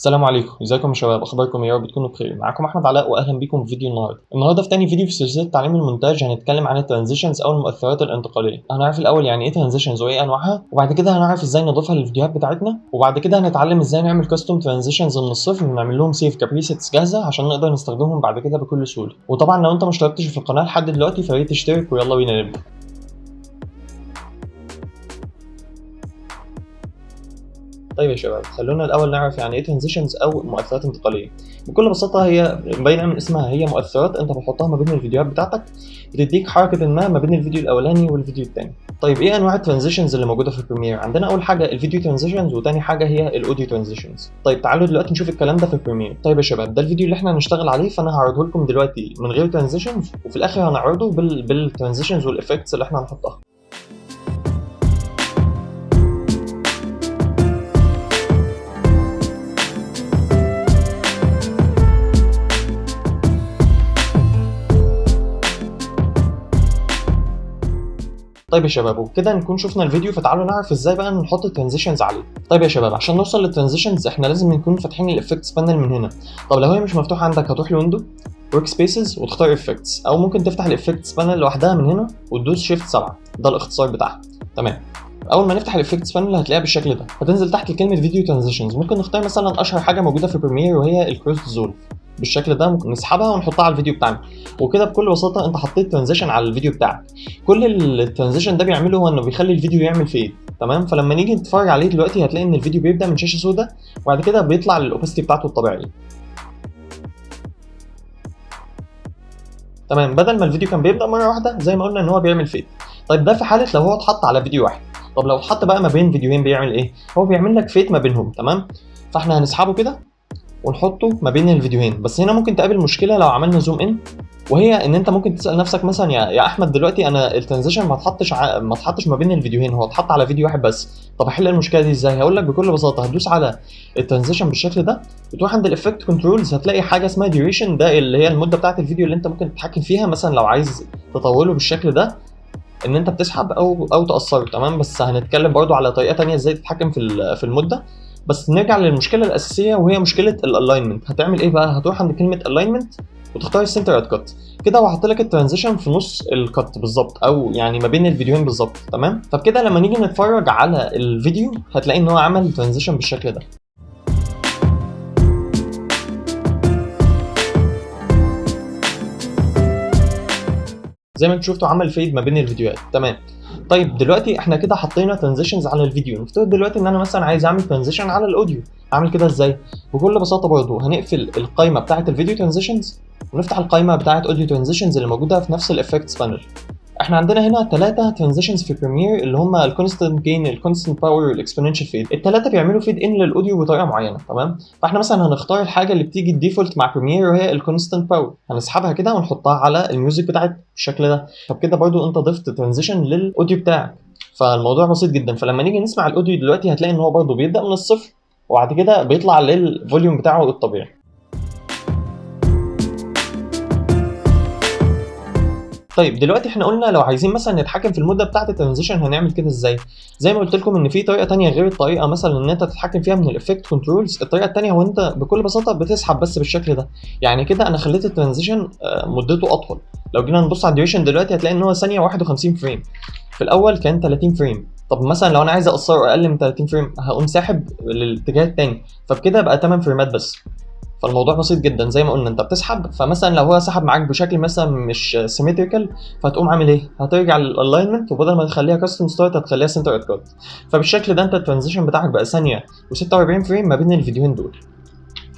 السلام عليكم، ازيكم يا شباب؟ اخباركم يا رب تكونوا بخير. معاكم احمد علاء واهلا بيكم في فيديو النهارده في تاني فيديو في سلسله تعليم المونتاج. هنتكلم عن الترانزيشنز او المؤثرات الانتقاليه. هنعرف الاول يعني ايه ترانزيشنز وايه انواعها، وبعد كده هنعرف ازاي نضيفها للفيديوهات بتاعتنا، وبعد كده هنتعلم ازاي نعمل كاستم ترانزيشنز من الصفر ونعمل لهم سيف كبريسيتس جاهزه عشان نقدر نستخدمهم بعد كده بكل سهوله. وطبعا لو انت ما اشتركتش في القناه لحد دلوقتي فياريت تشترك، ويلا بينا نبدا. طيب يا شباب، خلونا الاول نعرف يعني ايه ترانزيشنز او مؤثرات انتقاليه. بكل بساطه هي باينه من اسمها، هي مؤثرات انت بتحطها ما بين الفيديوهات بتاعتك بتديك حركه ما بين الفيديو الاولاني والفيديو الثاني. طيب ايه انواع الترانزيشنز اللي موجوده في البريمير؟ عندنا اول حاجه الفيديو ترانزيشنز، وتاني حاجه هي الاوديو ترانزيشنز. طيب تعالوا دلوقتي نشوف الكلام ده في البريمير. طيب يا شباب، ده الفيديو اللي احنا هنشتغل عليه، فانا هعرضه لكم دلوقتي من غير ترانزيشنز، وفي الاخر هنعرضه بالترانزيشنز والافكتس اللي احنا هنحطها. طيب يا شباب، وبكده نكون شفنا الفيديو، فتعالوا نعرف ازاي بقى نحط الترانزيشنز عليه. طيب يا شباب، عشان نوصل للترانزيشنز احنا لازم نكون فاتحين الافكتس بانل من هنا. طب لو هي مش مفتوحه عندك هتروح لويندو ورك سبيسز وتختار افكتس، او ممكن تفتح الافكتس بانل لوحدها من هنا وتدوس شيفت 7، ده الاختصار بتاعها. تمام. اول ما نفتح الافكتس بانل هتلاقيها بالشكل ده، هتنزل تحت كلمه فيديو ترانزيشنز. ممكن نختار مثلا اشهر حاجه موجوده في بريمير وهي الكروس زول بالشكل ده، ممكن نسحبها ونحطها على الفيديو بتاعنا. وكده بكل بساطه انت حطيت ترانزيشن على الفيديو بتاعك. كل الترانزيشن ده بيعمله هو انه بيخلي الفيديو يعمل فيد. تمام. فلما نيجي نتفرج عليه دلوقتي هتلاقي ان الفيديو بيبدا من شاشه سوداء، وبعد كده بيطلع للاوبستي بتاعته الطبيعيه. تمام. بدل ما الفيديو كان بيبدا مره واحده زي ما قلنا ان هو بيعمل فيد. طيب ده في حاله لو هو اتحط على فيديو واحد. طب لو اتحط بقى ما بين فيديوهين بيعمل ايه؟ هو بيعمل لك فيد ما بينهم. تمام. فاحنا هنسحبه كده ونحطه ما بين الفيديوهين. بس هنا ممكن تقابل مشكله لو عملنا زوم ان، وهي ان انت ممكن تسال نفسك مثلا يا احمد، دلوقتي انا الترانزيشن ما اتحطش ما بين الفيديوهين، هو اتحط على فيديو واحد بس. طب احل المشكله دي ازاي؟ هقول لك بكل بساطه. هتدوس على الترانزيشن بالشكل ده، وتروح عند الافكت كنترولز، هتلاقي حاجه اسمها ديوريشن، ده اللي هي المده بتاعه الفيديو اللي انت ممكن تتحكم فيها. مثلا لو عايز تطوله بالشكل ده ان انت بتسحب او تقصره. تمام. بس هنتكلم برضو على طريقه تانية ازاي تتحكم في المده. بس نرجع للمشكله الاساسيه وهي مشكله الالاينمنت. هتعمل ايه بقى؟ هتروح عند كلمه الاينمنت وتختار السنتر ات كات. كده هو حاطط لك الترانزيشن في نص الكات بالظبط، او يعني ما بين الفيديوهين بالظبط. تمام. فبكده لما نيجي نتفرج على الفيديو هتلاقي ان هو عمل ترانزيشن بالشكل ده. زي ما انتم شفتوا عمل فيد ما بين الفيديوهات. تمام. طيب دلوقتي احنا كده حطينا ترانزيشنز على الفيديو. نفترض دلوقتي ان انا مثلا عايز اعمل ترانزيشن على الاوديو. اعمل كده ازاي؟ بكل بساطه برضو هنقفل القائمه بتاعه الفيديو ترانزيشنز ونفتح القائمه بتاعه اوديو ترانزيشنز اللي موجوده في نفس الافكتس بانل. احنا عندنا هنا 3 ترانزيشنز في بريمير اللي هم الكونستنت جين، الكونستنت باور، والاكسبوننشال فيد. الثلاثه بيعملوا فيد ان للاوديو بطريقه معينه. تمام. فاحنا مثلا هنختار الحاجه اللي بتيجي الديفولت مع بريمير وهي الكونستنت باور، هنسحبها كده ونحطها على الميوزك بتاعت بالشكل ده. فبكده برضو انت ضفت ترانزيشن للاوديو بتاعك. فالموضوع بسيط جدا. فلما نيجي نسمع الاوديو دلوقتي هتلاقي ان هو برضو بيبدا من الصفر وبعد كده بيطلع للفوليوم بتاعه الطبيعي. طيب دلوقتي احنا قلنا لو عايزين مثلا نتحكم في المده بتاعه الترانزيشن هنعمل كده ازاي؟ زي ما قلت لكم ان في طريقه تانية غير الطريقه مثلا ان انت تتحكم فيها من الافكت كنترولز. الطريقه التانية هو انت بكل بساطه بتسحب بس بالشكل ده. يعني كده انا خليت الترانزيشن مدته اطول. لو جينا نبص على الديوريشن دلوقتي هتلاقي ان هو ثانيه 51 فريم، في الاول كان 30 فريم. طب مثلا لو انا عايز اقصره اقل من 30 فريم هقوم ساحب للاتجاه التاني، فبكده بقى 8 فريمات بس. فالموضوع بسيط جدا. زي ما قلنا انت بتسحب، فمثلا لو هو سحب معاك بشكل مثلا مش سيمتريكال فهتقوم عامل ايه؟ هترجع للالاينمنت وبدل ما تخليها كاستم ستارت هتخليها سنتر ات كات. فبالشكل ده انت الترانزيشن بتاعك بقى ثانيه و46 فريم ما بين الفيديوهين دول.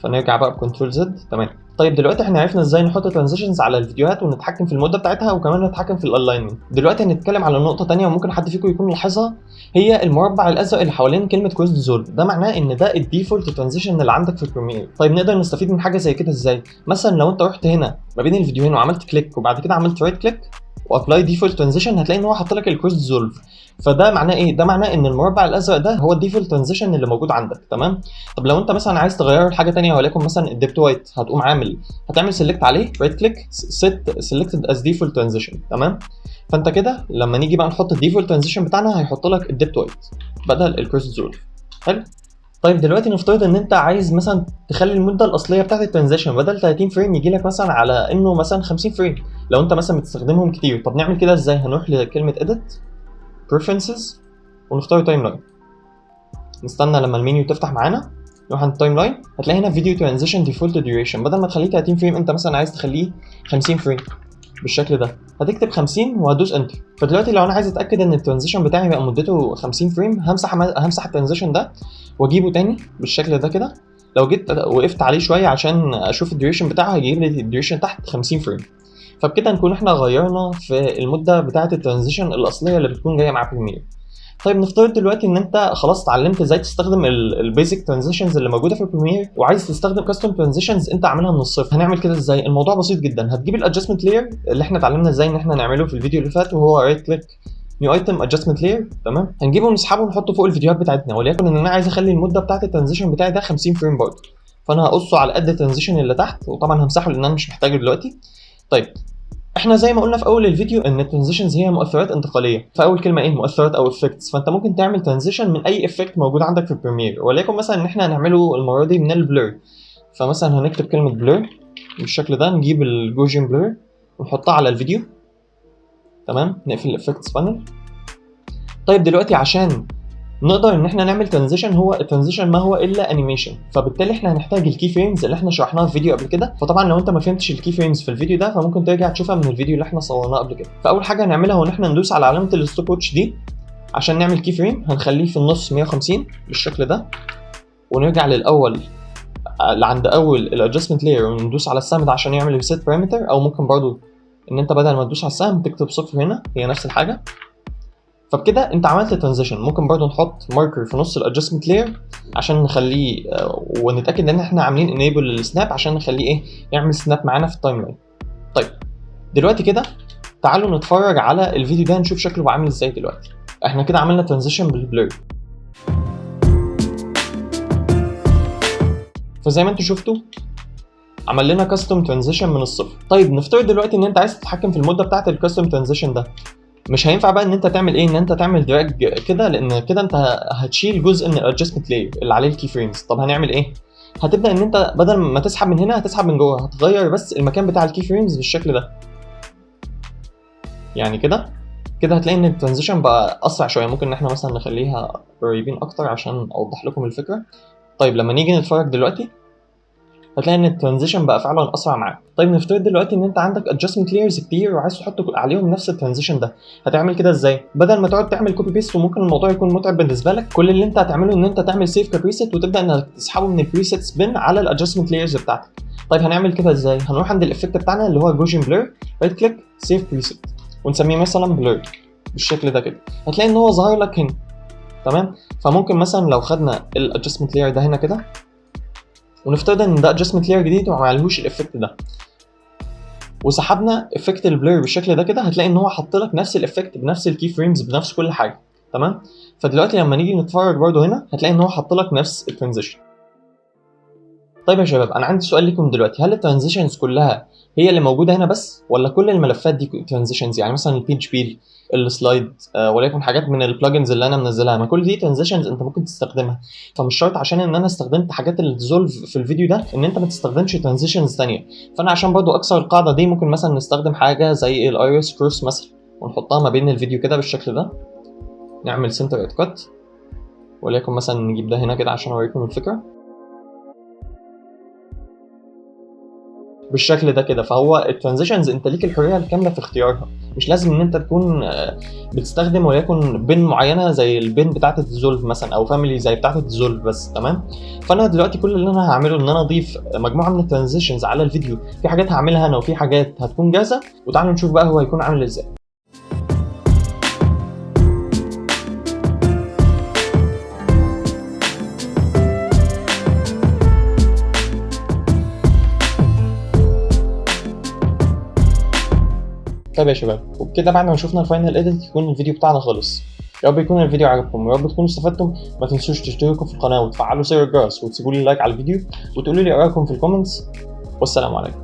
فنرجع بقى بكنترول زد. تمام. طيب دلوقتي احنا عرفنا ازاي نحط ترانزيشنز على الفيديوهات ونتحكم في المده بتاعتها وكمان نتحكم في الالاينمنت. دلوقتي هنتكلم على نقطه ثانيه وممكن حد فيكم يكون لاحظها، هي المربع الازرق اللي حوالين كلمه كروس ديزولف. ده معناه ان ده الديفولت ترانزيشن اللي عندك في البريمير. طيب نقدر نستفيد من حاجه زي كده ازاي؟ مثلا لو انت رحت هنا ما بين الفيديوهين وعملت كليك وبعد كده عملت رايت كليك وابلاي ديفولت ترانزيشن هتلاقي ان هو حاط لك الكروس ديزولف. فده معناه ايه؟ ده معناه ان المربع الازرق ده هو الديفولت ترانزيشن اللي موجود عندك. تمام. طب لو انت مثلا عايز تغيره لحاجه ثانيه وليكن مثلا الديبت وايت، هتقوم هتعمل سيلكت عليه رايت كليك سيت سيلكتد از ديفولت ترانزيشن. تمام. فانت كده لما نيجي بقى نحط الديفولت ترانزيشن بتاعنا هيحط لك الديبت وايت بدل الكروس ديزولف. حلو. طيب دلوقتي نفترض ان انت عايز مثلا تخلي المده الاصليه بتاعت الترانزيشن بدل 30 فريم يجي لك مثلا على انه مثلا 50 فريم لو انت مثلا بتستخدمهم كتير. طب نعمل كده ازاي؟ هنروح لكلمه edit preferences ونختار تايم لاين، نستنى لما المنيو تفتح معانا، نروح عند التايم لاين هتلاقي هنا فيديو ترانزيشن ديفولت ديوريشن، بدل ما تخليه 30 فريم انت مثلا عايز تخليه 50 فريم بالشكل ده، هتكتب 50 وهتدوس انتر. فدلوقتي لو انا عايز اتاكد ان الترانزيشن بتاعي بقى مدته 50 فريم همسح الترانزيشن ده واجيبه تاني بالشكل ده كده. لو جيت وقفت عليه شويه عشان اشوف الديوريشن بتاعه هيجيب لي الديوريشن تحت 50 فريم. فبكده نكون احنا غيرنا في المده بتاعه الترانزيشن الاصليه اللي بتكون جايه مع بريمير. طيب نفترض دلوقتي ان انت خلاص اتعلمت ازاي تستخدم البيزك ترانزيشنز اللي موجوده في بريمير وعايز تستخدم كاستم ترانزيشنز انت عاملها من الصفر. هنعمل كده ازاي؟ الموضوع بسيط جدا. هتجيب الادجستمنت لاير اللي احنا اتعلمنا ازاي ان احنا نعمله في الفيديو اللي فات، وهو رايت كليك نيو ايتم ادجستمنت لاير، تمام. هنجيبه ونسحبه ونحطه فوق الفيديوهات بتاعتنا، وليكن ان انا عايز اخلي المده بتاعه الترانزيشن بتاعي ده 50 فريم برضه، فانا هقصه على قد الترانزيشن اللي تحت، وطبعا همسحه لان انا مش محتاجه دلوقتي. طيب احنا زي ما قلنا في اول الفيديو ان الترانزيشنز هي مؤثرات انتقاليه، فاول كلمه ايه؟ مؤثرات او افكتس. فانت ممكن تعمل ترانزيشن من اي افكت موجود عندك في بريمير، وليكن مثلا ان احنا هنعمله المره دي من البلور، فمثلا هنكتب كلمه بلور بالشكل ده، نجيب الجوجن بلور ونحطها على الفيديو، تمام. نقفل الافكتس بانل. طيب دلوقتي عشان نقدر ان احنا نعمل ترانزيشن، هو الترانزيشن ما هو الا انيميشن، فبالتالي احنا هنحتاج الكي فريمز اللي احنا شرحناها في فيديو قبل كده. فطبعا لو انت ما فهمتش الكي فريمز في الفيديو ده فممكن ترجع تشوفها من الفيديو اللي احنا صورناه قبل كده. فاول حاجه هنعملها هو ان احنا ندوس على علامه الستوب واتش دي عشان نعمل كي فريم، هنخليه في النص 150 بالشكل ده، ونرجع للاول عند اول الادجستمنت لاير وندوس على السهم ده عشان يعمل ريسيت بارامتر، او ممكن برضو ان انت بدل ما تدوس على السهم تكتب صفر هنا، هي نفس الحاجه. فبكده انت عملت ترانزيشن. ممكن برضو نحط ماركر في نص الادجستمنت لاير عشان نخليه ونتاكد ان احنا عاملين انيبل للسناب عشان نخليه ايه، يعمل سناب معانا في التايم لاين. طيب دلوقتي كده تعالوا نتفرج على الفيديو ده نشوف شكله بقى عامل ازاي. دلوقتي احنا كده عملنا ترانزيشن بالبلور، فزي ما انتوا شفتوا عمل لنا كاستم ترانزيشن من الصفر. طيب نفترض دلوقتي ان انت عايز تتحكم في المده بتاعه الكاستم ترانزيشن ده، مش هينفع بقى ان انت تعمل ايه، ان انت تعمل دراج كده، لان كده انت هتشيل جزء من الادجستمنت لاير اللي عليه الكي فريمز. طب هنعمل ايه؟ هتبدا ان انت بدل ما تسحب من هنا هتسحب من جوه، هتغير بس المكان بتاع الكي فريمز بالشكل ده، يعني كده هتلاقي ان الترانزيشن بقى اسرع شويه. ممكن ان احنا مثلا نخليها قريبين اكتر عشان اوضح لكم الفكره. طيب لما نيجي نتفرج دلوقتي هتلاقي ان الترانزيشن بقى فعلا اسرع معاك. طيب نفترض دلوقتي ان انت عندك ادجستمنت لايرز كتير وعايز تحط عليهم نفس الترانزيشن ده، هتعمل كده ازاي؟ بدل ما تقعد تعمل كوبي بيست وممكن الموضوع يكون متعب بالنسبه لك، كل اللي انت هتعمله ان انت تعمل سيف كبريسيت وتبدا انك تسحبه من البريسيتس بن على الادجستمنت لايرز بتاعتك. طيب هنعمل كده ازاي؟ هنروح عند الافكت بتاعنا اللي هو جوجن بلور، رايت كليك سيف بريسيت ونسميه مثلا بلور بالشكل ده كده، هتلاقي ان هو ظهر لك هنا، تمام. فممكن مثلا لو خدنا الادجستمنت لاير ده هنا كده ونفترض ان ده ادجستمنت لاير جديد وما عليهوش الافكت ده، وسحبنا افكت البلور بالشكل ده كده، هتلاقي ان هو حط لك نفس الافكت بنفس الكي فريمز بنفس كل حاجه، تمام. فدلوقتي لما نيجي نتفرج برده هنا هتلاقي ان هو حط لك نفس الترانزيشن. طيب يا شباب انا عندي سؤال لكم دلوقتي، هل الترانزيشنز كلها هي اللي موجوده هنا بس، ولا كل الملفات دي ترانزيشنز؟ يعني مثلا البيج بيل، السلايد، وليكن حاجات من البلجنز اللي انا منزلها، ما كل دي ترانزيشنز انت ممكن تستخدمها. فمش شرط عشان ان انا استخدمت حاجات الديزولف في الفيديو ده ان انت ما تستخدمش ترانزيشنز ثانيه. فانا عشان برضو اكسر القاعده دي ممكن مثلا نستخدم حاجه زي الايريس كروس مثلا ونحطها ما بين الفيديو كده بالشكل ده، نعمل سنتر كات، وليكن مثلا نجيب ده هنا كده عشان اوريكم الفكره بالشكل ده كده. فهو الترانزيشنز انت ليك الحريه الكامله في اختيارها، مش لازم ان انت تكون بتستخدم وليكن بن معينه زي البن بتاعه الديزولف مثلا او فاميلي زي بتاعه الديزولف بس، تمام. فانا دلوقتي كل اللي انا هعمله ان انا اضيف مجموعه من الترانزيشنز على الفيديو، في حاجات هعملها انا وفي حاجات هتكون جاهزه، وتعالوا نشوف بقى هو هيكون عامل ازاي. طيب يا شباب وبكده بعد ما شفنا الفاينل اديت يكون الفيديو بتاعنا خلص. يا رب يكون الفيديو عجبكم، يا رب تكونوا استفدتم. ما تنسوش تشتركوا في القناه وتفعلوا زر الجرس وتسيبوا لي لايك على الفيديو وتقولوا لي ارائكم في الكومنتس. والسلام عليكم.